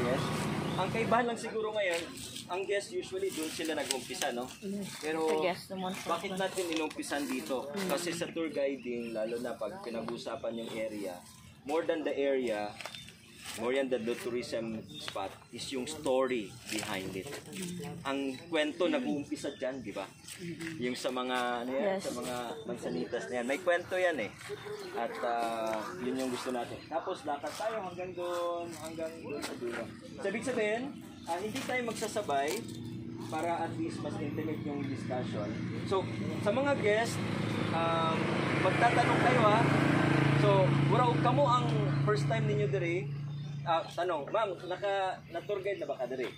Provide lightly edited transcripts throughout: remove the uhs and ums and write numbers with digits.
guest. Ang kaibahan lang siguro ngayon, ang guest usually doon sila nag-umpisa, no? Pero bakit natin inumpisan dito? Kasi sa tour guiding, lalo na pag pinag-usapan yung area, more than the area, more than the tourism spot is yung story behind it. Ang kwento nag-uumpisa dyan, di ba? Yung sa mga, ano yan, sa mga Mansanitas na yan. May kwento yan eh. At yun yung gusto natin. Tapos lakad tayo hanggang doon sa dulo. So, ibig sabihin, hindi tayo magsasabay para at least mas intimate yung discussion. So, sa mga guests, magtatanong kayo ha. So, muraw kamo ang first time ninyo diri. Tanong, ma'am, na-tour guide na ba ka diri?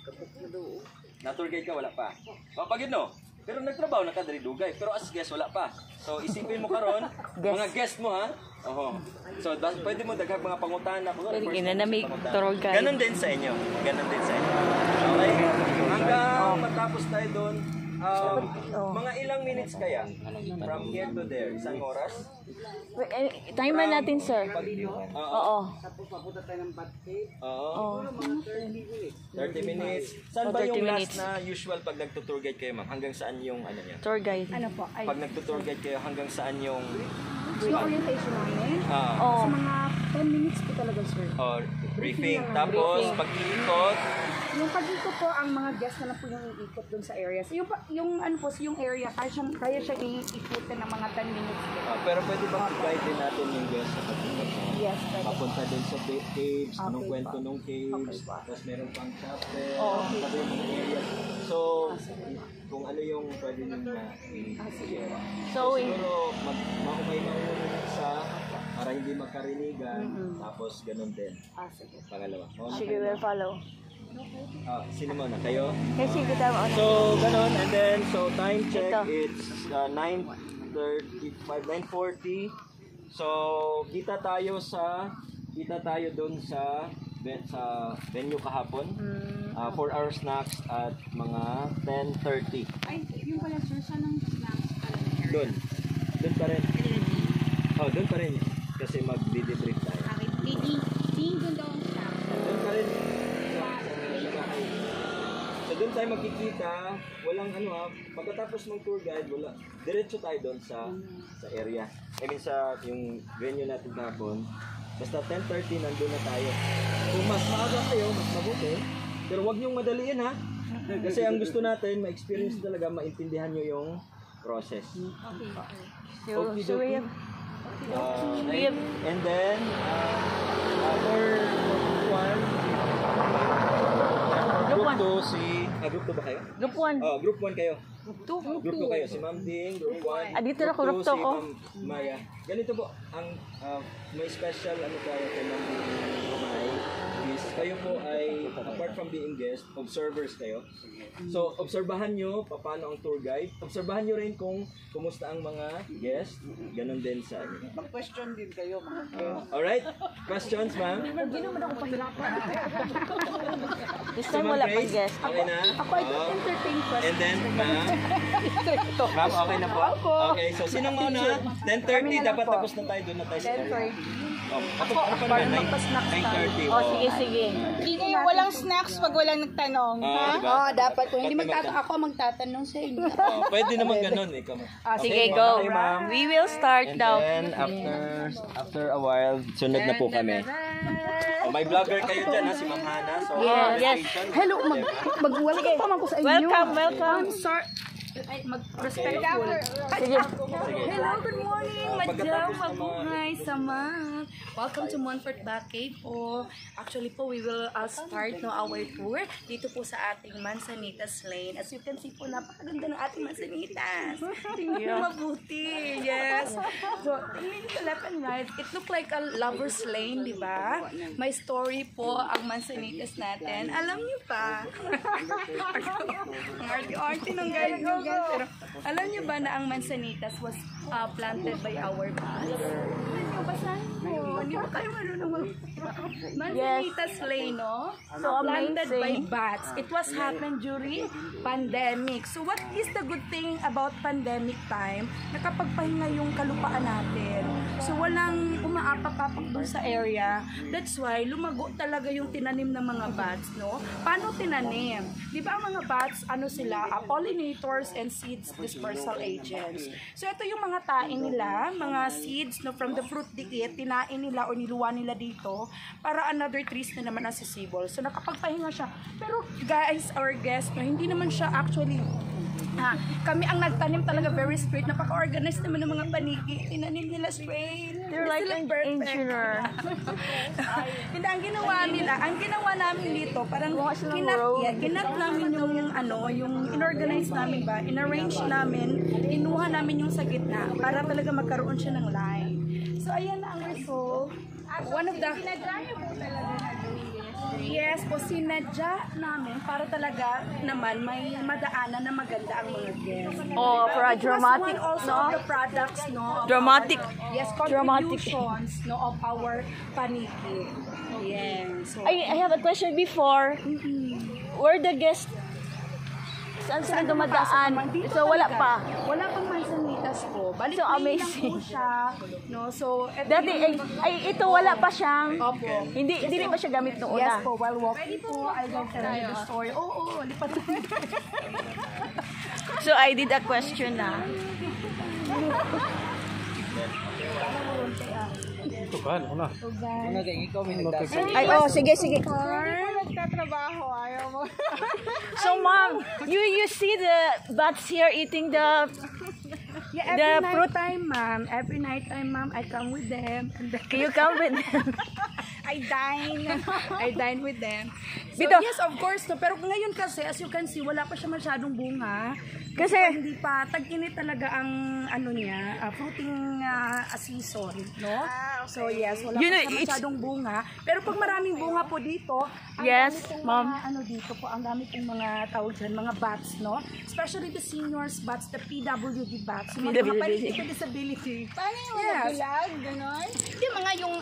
Na-tour guide ka, wala pa. Papagid no? Pero nagtrabaho na ka diri dugay. Pero as guest, wala pa. So, isipin mo karon mga guest mo ha. Oho. So, pwede mo daghang mga pangutana. Pwede ginanamig, tour guide. Ganon din sa inyo. Ganon din sa inyo. Okay? Hanggang matapos tayo doon, mga ilang minutes kaya? From here to there? Isang oras? Timer natin, sir. Oo. Tapos papunta tayo ng Batcave. Oo. 30 minutes. Saan ba yung last na usual pag nagtutour guide kayo, ma'am? Hanggang saan yung ano niya? Tour guide. Ano po? Ay, Pag nagtutour guide kayo, hanggang saan yung yung orientation namin. Oo. Sa mga 10 minutes po talaga, sir. or briefing. Tapos, pag-iikot, Yung pag-ikot po, ang mga guests na lang po yung iikot dun sa area. So, yung ano po, yung area, kaya siya iikutin ng mga 10 minutes. pero pwede ba i-guide din natin yung guest sa pag-ikot mo? Yes, pwede. Papunta din sa caves, anong Okay kwento pa. nung caves, Okay pa. tapos meron pang chapel, Okay. sabi yung mga area. So, kung ano yung pwede nyo na i-share. So, siguro, mahumay sa para hindi magkarinigan, tapos ganun din. Sige. Pangalawa. she will follow. Sino muna? Kayo? Kasi kita mo. So, ganun. And then, so time check, Ito. it's 9:35, 9:40. So, kita tayo doon sa venue kahapon. 4 hour snacks at mga 10:30. Ay, yung pala, sir, saan ang snacks? Doon pa rin. Doon pa rin. Kasi mag-debrief tayo. Doon daw ang snacks. Doon pa rin. So doon tayo magkikita, walang pagkatapos ng tour guide, diretso tayo doon sa area. I mean sa yung venue natin kahapon. Basta 10:30 nandun na tayo. Kung mas maaga kayo, mas mabuti. Pero wag niyong madaliin ha. Kasi ang gusto natin, ma-experience talaga, maintindihan niyo yung process. So we have And then, for one, group 2 group 2 ba kayo? Group 1. Group 1 kayo. Group 2. Group 2 kayo. Si Ma'am Ding, group 1. Dito na ko, group 2 si ko. Ma'am Maya. Ganito po, ang may special tayo kay Ma'am Maya is kayo po ay, apart from being guest, observers kayo. So, obserbahan nyo paano ang tour guide. Obserbahan nyo rin kung kumusta ang mga guest. Ganon din sa inyo. Mag-question din kayo, mga guests. Alright? Questions, ma'am? Hindi naman ako pahirapan. This time wala pang guest. Okay na? Ako ay entertain question. And then, ma'am? Ma'am, okay na po? Okay, so sinong muna? 10:30, dapat tapos na tayo. Doon na tayo sa area. Ano pa naman? 9:30. Sige. Hindi, walang snacks pag walang nagtanong. Diba? Dapat po. Hindi ako magtatanong sa inyo. Pwede naman ganun. Sige, go. We will start And now. then, after a while, sunod na po kami. May vlogger kayo dyan, ha? Si Ma'am Hana. So, Yes. Hello, mag-welcome pa man ko sa inyo. Welcome. Sir, respectful. Sige. Hello, good morning, madam, Pagkatapos ng mabuhay, sama. Welcome to Montfort Batcave po. Actually po, we will start our tour dito po sa ating Mansanitas Lane. As you can see po, napakaganda ng ating Mansanitas. Tingnan niyo mabuti. Yes. So, tingnan niyo left and right. It look like a lover's lane, di ba? May story po ang Mansanitas natin. Alam niyo pa. Ang arte-arte ng guide ko. Pero alam niyo ba na ang Mansanitas was planted by our past? basahin mo. Hindi ba kayo marunong Manzanitas Lane, no? So Planted by amazing. bats. It was happened during pandemic. So what is the good thing about pandemic time? Nakapagpahinga yung kalupaan natin. So walang umaapak-apak doon sa area. That's why lumago talaga yung tinanim ng mga bats, no? Paano tinanim? Di ba ang mga bats, ano sila? Pollinators and seeds dispersal agents. So ito yung mga tae nila, mga seeds no, from the fruit dikit, tinain nila o niluwa nila dito para another trees na naman accessible. So nakapagpahinga siya. Pero guys, our guest, no, hindi naman siya actually kami ang nagtanim talaga very straight. Napaka-organized naman ng mga paniki. Tinanim nila straight. They're like an engineer. Hindi, ang ginawa namin dito, parang kinat namin yung yung inorganize namin ba, inarrange namin, inuha namin yung sa gitna para talaga magkaroon siya ng line. So, ayan na ang result. One of the... Yes po, sinadya namin para talaga naman may madaanan na maganda ang mga guests. Oh, for a dramatic, It was one also of the products, no? Of Dramatic. Our, yes, Dramatic. contributions, no, of our paniki. Yes. So, I have a question before. Where the guest? Saan sila dumadaan? So wala pa. Wala pang Manzanitas po. Balik So, lang amazing. po siya. No? So, Dati, ito wala pa siyang, Opo. hindi pa siya gamit noong Yes una. po, while walking po, I will tell you the story. Oo, lipat na. So I did a question na. Ay, oh, sige. Nagtatrabaho, ayaw mo. So ma'am, you see the bats here eating the Yeah, The every fruit- night time, ma'am. Every night time, ma'am, I come with them. And then you come with them. I dine with them. So, Bito. yes, of course. No, pero ngayon kasi, as you can see, wala pa siya masyadong bunga. Kasi Hindi pa, tag-init talaga ang ano niya, fruiting season, no? So yes, wala You pa know, siya it's- masyadong bunga. Pero pag maraming bunga po dito, ang Yes, dami pong ma'am. mga, ano dito po, ang dami pong mga tawag dyan, mga bats, no? Especially the seniors bats, the PWD bats, yung mga PWD. paligid with disability. Paano yung mga Yes. bulag, gano'n? Yung mga yung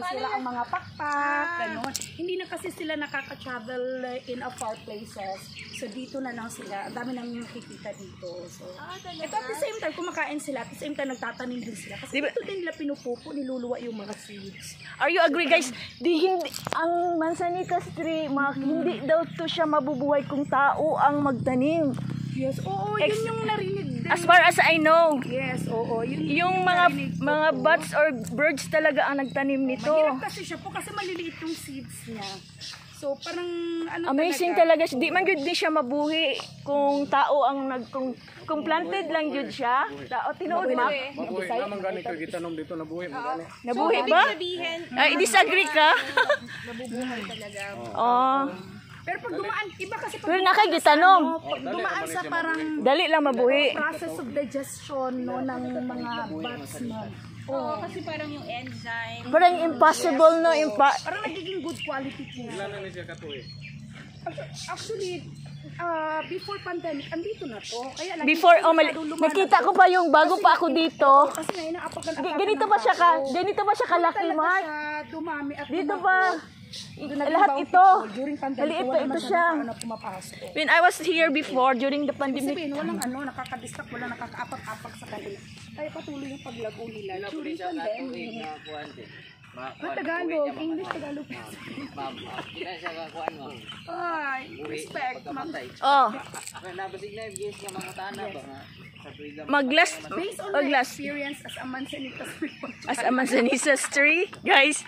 sila ang mga pakpak, gano'n. Hindi na kasi sila nakaka-travel in a far places. So dito na lang sila. Ang dami namin nakikita dito. So, ito at the same time, kumakain sila. At the same time, nagtatanim din sila. Kasi Diba- dito din nila pinupupo, niluluwa yung mga seeds. Are you agree guys? Hindi ang Manzanitas tree, hindi daw to siya mabubuhay kung tao ang magtanim. Yes, oo, yun yung narinig din. As far as I know, Yes, oo. yung narinig ko mga po. bats or birds talaga ang nagtanim nito. Mahirap kasi siya po kasi maliliit yung seeds niya. So, parang ano Amazing talaga. Di man gyud di siya mabuhi kung tao ang kung planted lang gyud siya. Tao tinuod ma. Mabuhay naman gani ka gitanong dito nabuhay mo gani. Nabuhi ba? Ay, disagree ka? Nabubuhay talaga. Oh, Pero pag dumaan, iba kasi pag pero nakagitanong. pag dumaan sa parang Dali lang mabuhi. process of digestion no ng mga bats mo. Oo, kasi parang yung enzyme. Parang impossible no Parang nagiging good quality po. Ilan na siya katuig? Actually, before pandemic, andito na to. Kaya lang, Before hindi masyadong lumalaki. nakita ko pa yung bago pa ako dito. Kasi ngayon, Ganito ba siya ganito ba siya kalaki, Mark? Dumami at Dito dumami. ba? Doon Lahat nag-ibaw ito. people. During pandemic, Maliit wala pa ito masyadong siya. tao na pumapasok. When I was here before during the pandemic, Sabihin, walang nakakadistract, wala nakakaapak-apak sa kanila. Kaya patuloy yung paglago nila. During pandemic. Tagalog, English, Tagalog. Ma'am, kina siya kakuan mo. Ay, respect. oh, Nabasig na yung guys nga mga tana ba nga sa tuiga. mag-last Based on oh, my glass experience as a Manzanitas people. as a Manzanitas tree, guys,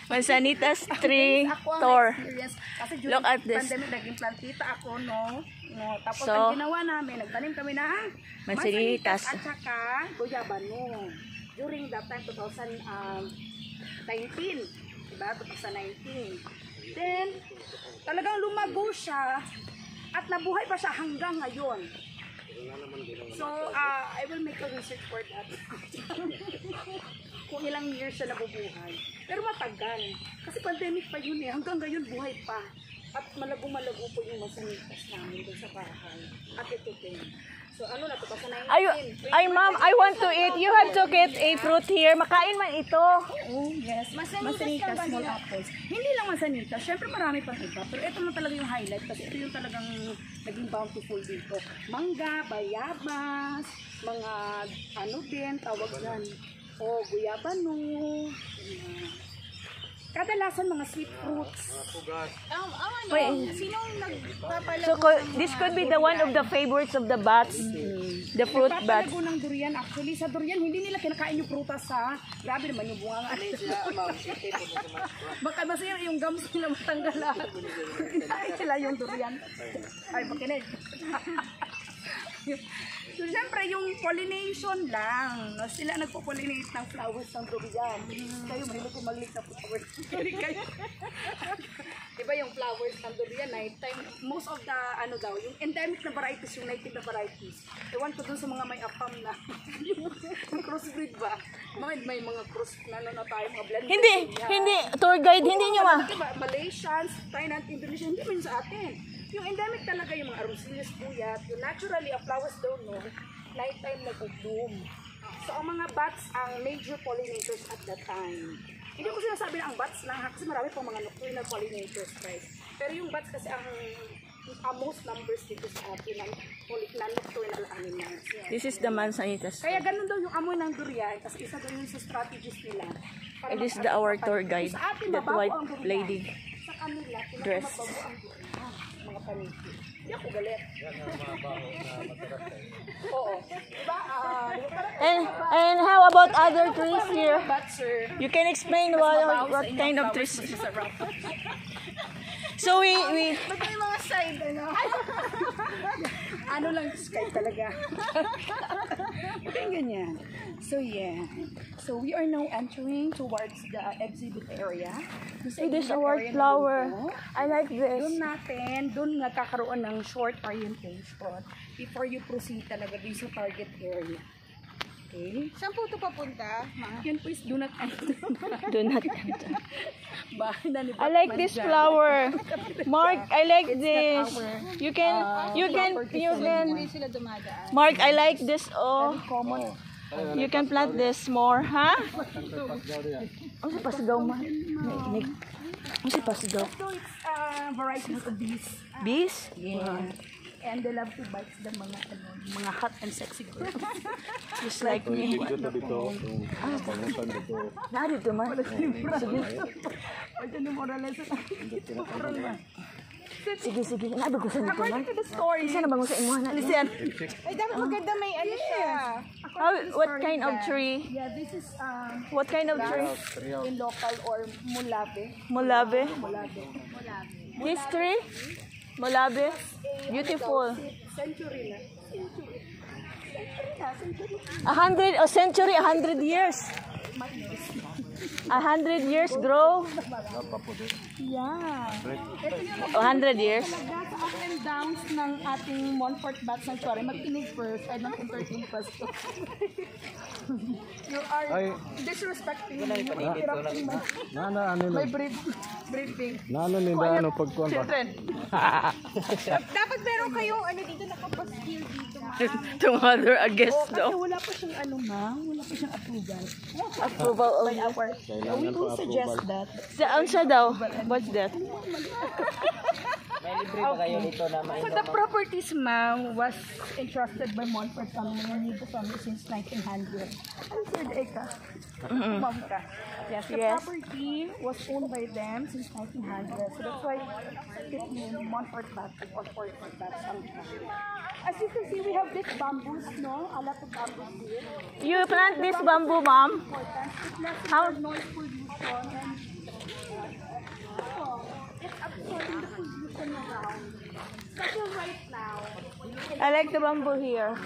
Manzanitas tree Ako ang tour. experience. Kasi during Look at this. pandemic, naging plantita ako, no? Tapos So, ang ginawa namin, nagtanim kami ng Manzanitas. at saka guyabano. During that time, 2019. Diba? 2019. Then, talagang lumago siya at nabuhay pa siya hanggang ngayon. So, I will make a research for that. Kung ilang years siya nabubuhay. Pero matagal. Kasi pandemic pa yun eh. Hanggang ngayon buhay pa. At malago-malago po yung Mansanitas namin dun sa bahay. At ito din. So ano na to, basta na Ay ma'am, I want to eat. You have to get a fruit here. Makain man ito. Oh, yes. Mansanitas, small apples. Hindi lang Mansanitas. Syempre marami pang iba. Pero ito na talaga yung highlight kasi ito yung talagang naging bountiful dito. Mangga, bayabas, mga ano din, tawag yan. O, guyabano. Kadalasan mga sweet fruits. Sinong nagpapalago? So this could be the one of the favorites of the bats. The fruit bats. Nagpapalago ng durian. Actually, sa durian, hindi nila kinakain yung prutas ha. Grabe naman yung bunga nga. Baka masaya yung gums nila matanggal lahat. Kinain nila yung durian. Ay, makinig. So, siyempre, yung pollination lang. No? Sila nagpo-pollinate ng flowers ng durian. Kayo, mahilig ko mag-lick na flowers. Sorry kayo. Diba yung flowers ng durian, nighttime, most of the, ano daw, yung endemic na varieties, yung native na varieties. Ewan ko dun sa mga may apam na, yung crossbreed ba? May mga cross na tayo, mga blend. Hindi, tour guide, hindi nyo Diba, Malaysians, Thailand, Indonesia, hindi man sa atin. Yung endemic talaga yung mga arosillas, puyat, yung naturally, ang flowers daw, no, nighttime nag-bloom. So, ang mga bats ang major pollinators at that time. Hindi ko sinasabi na ang bats lang, kasi marami pong mga nocturnal pollinators, guys. Pero yung bats kasi ang most numbers dito sa atin ng nocturnal animals. Yes. This is the Mansanitas. Kaya ganun daw yung amoy ng durian, kasi isa daw yun sa strategies nila. It is our tour guide, Sa atin, that mabago white ang durian. lady. Sa kanila, Dress. pinakamabago ang durian. Mga paniki. Hindi ako galit. Oo. Diba? And how about other trees here? But sir, You can explain what kind of trees. So we ba't may mga side, ano? Ano lang, sky talaga. Okay, ganyan. So, yeah. So, we are now entering towards the exhibit area. see this award flower. I like this. Doon nagkakaroon ng short orientation before you proceed talaga din sa target area. Okay? Saan po ito papunta? Yan po is do not enter. Do not enter. Bahay na ni I like this Batman dyan. flower. Mark, I like this. our, You can Hindi sila dumadaan. Mark, I like this. Oh, Common. you can plant this more, ha? Ano si pasigaw man? Nainig. Ano si pasigaw? So, it's varieties of bees. Bees? Yeah. And they love to bite the mga hot and sexy girls. Just like me. Narito man. Sige. Nabi ko sa nito man. To the story. Isa na bang sa imuha na? Listen. Ay, dapat maganda may ano siya. What kind of tree? Yeah, this is What kind of tree? in local or mulabe. Molabe. Mulabe. This tree? Molabe. Beautiful. Century na. A century, 100 years. 100 years grow. Yeah. 100 years. Talaga sa up and downs ng ating Montfort Bat Sanctuary. Mag-inig first. I don't entertain first. You are disrespecting me. Interrupting my briefing. Pagkuhan ba? Dapat meron kayong ano dito nakapaskil dito. To mother a guest, Kasi no? wala pa siyang wala pa siyang approval. Approval of... We will suggest that. Saan siya daw? What's that? So the properties, ma'am, was entrusted by Montfort family and Nido family since 1900. Ano sir, Eka? Ma'am ka. Yes, the property was owned by them since 1900. So that's why it named Montfort Bat or Montfort Bat Sanctuary. As you can see, we have this bamboos, no? A lot of bamboos here. You plant this bamboo, ma'am? Important. It lessens How- the noise pollution and it's absorbing the pollution around. So right now, I like the bamboo here.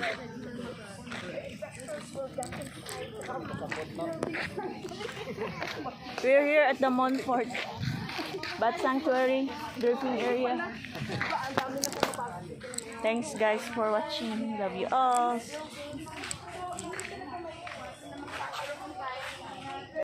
We're here at the Montfort Bat Sanctuary, Durfing area. Thanks guys for watching. Love you all.